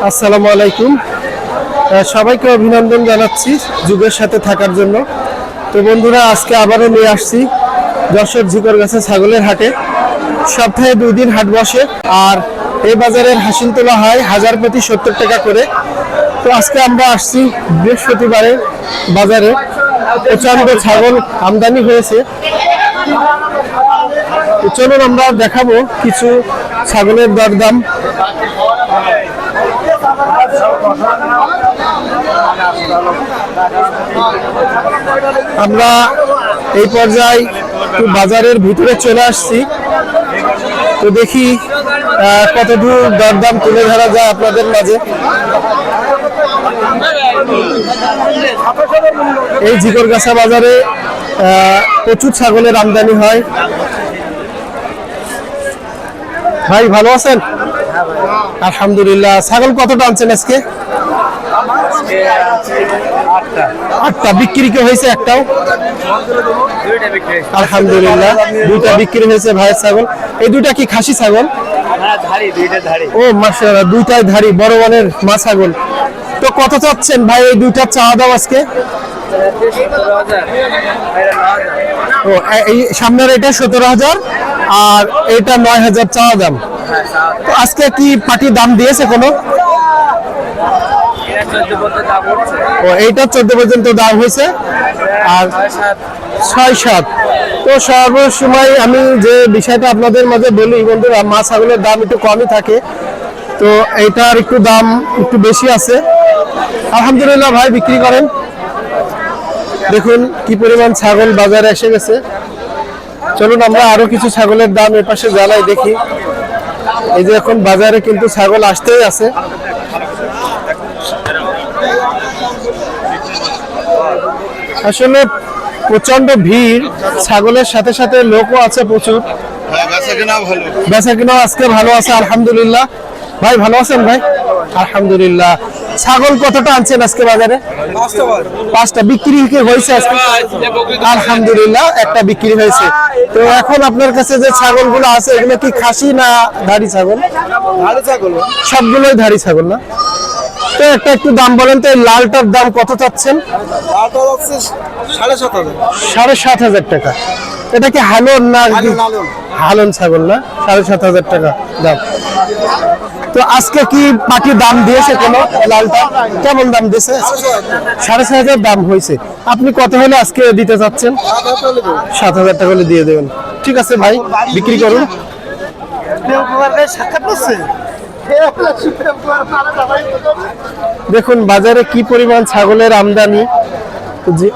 আসসালামু আলাইকুম, সবাইকে অভিনন্দন জানাচ্ছি যুগের সাথে থাকার জন্য। তো বন্ধুরা, আজকে আবারও নিয়ে আসছি যশোর ঝিকরগাছা ছাগলের হাটে। সপ্তাহে 2 দিন হাট বসে, আর এই বাজারের হাসিল তোলা হয় হাজার প্রতি 70 টাকা করে। তো আজকে আমরা আসছি বৃহস্পতিবারের বাজারে। প্রচন্ড ছাগল আমদানি হয়েছে। চলুন আমরা দেখাবো কিছু ছাগলের দরদাম। আমরা এই পর্যায়ে বাজারের ভিতরে চলে আসছি। তো দেখি কতদূর দরদাম তুলে ধরা যায় আপনাদের মাঝে। এই ঝিকরগাছা বাজারে প্রচুর ছাগলের আমদানি হয়। ভাই ভালো আছেন? আলহামদুলিল্লাহ। ছাগল কতটা আনছেন আজকে? 8টা। বিক্রি কি হয়েছে একটাও? আলহামদুলিল্লাহ, 2টা বিক্রি হয়েছে ভাইয়ের ছাগল। এই 2টা কি খাসি ছাগল? ও মাশাআল্লাহ, 2টাই ধাড়ি, বড় মানের মা ছাগল। তো কত চাচ্ছেন ভাই এই 2টার চাওয়া দাম আজকে? ও, এই সামনের এটা 17,000 আর এটা 9,000 চাওয়া দাম। তো আজকে কি পার্টি দাম দিয়েছে কোনো? ও, এইটা 14 পর্যন্ত দাম হয়েছে, আর 6-7। তো সর্বসময় আমি যে বিষয়টা আপনাদের মাঝে বলি বন্ধুরা, মা ছাগলের দাম একটু কমই থাকে। তো এইটার একটু দাম একটু বেশি আছে। আলহামদুলিল্লাহ ভাই বিক্রি করেন। দেখুন কি পরিমাণ ছাগল বাজারে এসে গেছে। চলুন আমরা আরো কিছু ছাগলের দাম এর পাশে জানাই দেখি। এই যে এখন বাজারে কিন্তু ছাগল আসতেই আছে। আসলে প্রচন্ড ভিড়, ছাগলের সাথে সাথে লোকও আছে প্রচুর। বেচা কিনা আজকে ভালো আছে আলহামদুলিল্লাহ। ভাই ভালো আছেন? ভাই আলহামদুলিল্লাহ। ছাগল কতটা আনছেন আজকে বাজারে? 5টা। বিক্রি কি হয়েছে আজকে? আলহামদুলিল্লাহ, একটা বিক্রি হয়েছে। তো এখন আপনার কাছে যে ছাগলগুলো আছে এগুলো কি খাসি না ধাড়ি ছাগল? সবগুলোই ধাড়ি ছাগল না? তো একটা একটু দাম বলেন তো, এই লালটার দাম কত চাচ্ছেন? 7,500 টাকা। এটা কি হালন না? হালন ছাগল না? 7,500 টাকা দাম। তো আজকে কি পাটি দাম দিয়েছে কোন? লালটা কেমন দাম দিয়েছে? 6,500 দাম হয়েছে। আপনি কত হলে আজকে দিতে চাচ্ছেন? 7,000 টাকা হলে দিয়ে দেবেন। ঠিক আছে ভাই, বিক্রি করুন। দেখুন বাজারে কি পরিমাণ ছাগলের আমদানি।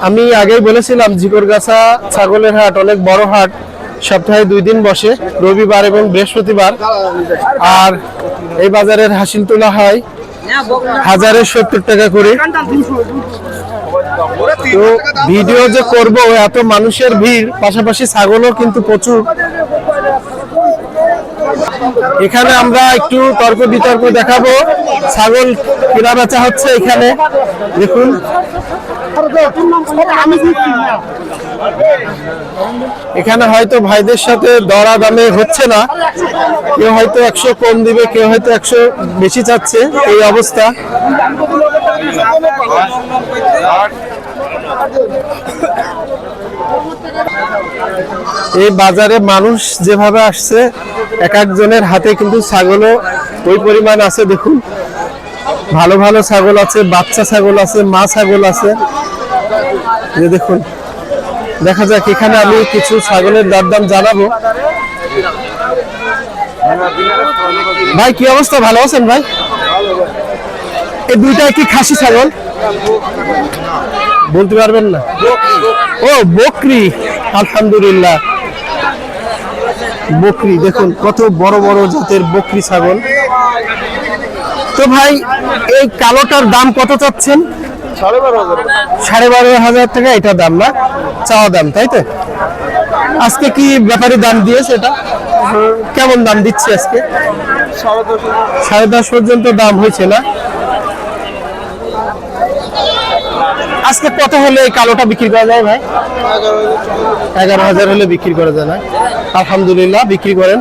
আমি আগেই বলেছিলাম ঝিকরগাছা ছাগলের হাট অনেক বড় হাট। সপ্তাহে 2 দিন বসে, রবিবার এবং বৃহস্পতিবার। আর এই বাজারের হাসিল তোলা হয় হাজারে 70 টাকা করে। তো ভিডিও যে করব, এত মানুষের ভিড়, পাশাপাশি ছাগলও কিন্তু প্রচুর। এখানে আমরা একটু তর্ক বিতর্ক দেখাবো। ছাগল কেনা বেচা হচ্ছে এখানে, দেখুন। এখানে হয়তো ভাইদের সাথে দরা দামে হচ্ছে না, কেউ হয়তো 100 কম দিবে, কেউ হয়তো 100 বেশি চাচ্ছে, এই অবস্থা। এই বাজারে মানুষ যেভাবে আসছে, এক একজনের হাতে কিন্তু ছাগলও ওই পরিমাণ আছে। দেখুন ভালো ভালো ছাগল আছে, বাচ্চা ছাগল আছে, মা ছাগল আছে। যে দেখুন, দেখা যাক এখানে আমি কিছু ছাগলের দরদাম জানাবো। ভাই কি অবস্থা, ভালো আছেন ভাই? এই 2টা কি খাসি ছাগল? বলতে পারবেন না? ও বকরি, আলহামদুলিল্লাহ। বকরি দেখুন কত বড় বড় জাতের বকরি ছাগল। তো ভাই এই কালোটার দাম কত চাচ্ছেন? 12,500 টাকা এটা দাম না, চাওয়া দাম, তাই তো? আজকে কি ব্যাপারী দাম দিয়েছে? এটা কেমন দাম দিচ্ছে আজকে? 10.5 পর্যন্ত দাম হয়েছে না? আজকে কত হলে এই কালোটা বিক্রি করা যায় ভাই? 11,000 হলে বিক্রি করা যায় না? আলহামদুলিল্লাহ, বিক্রি করেন।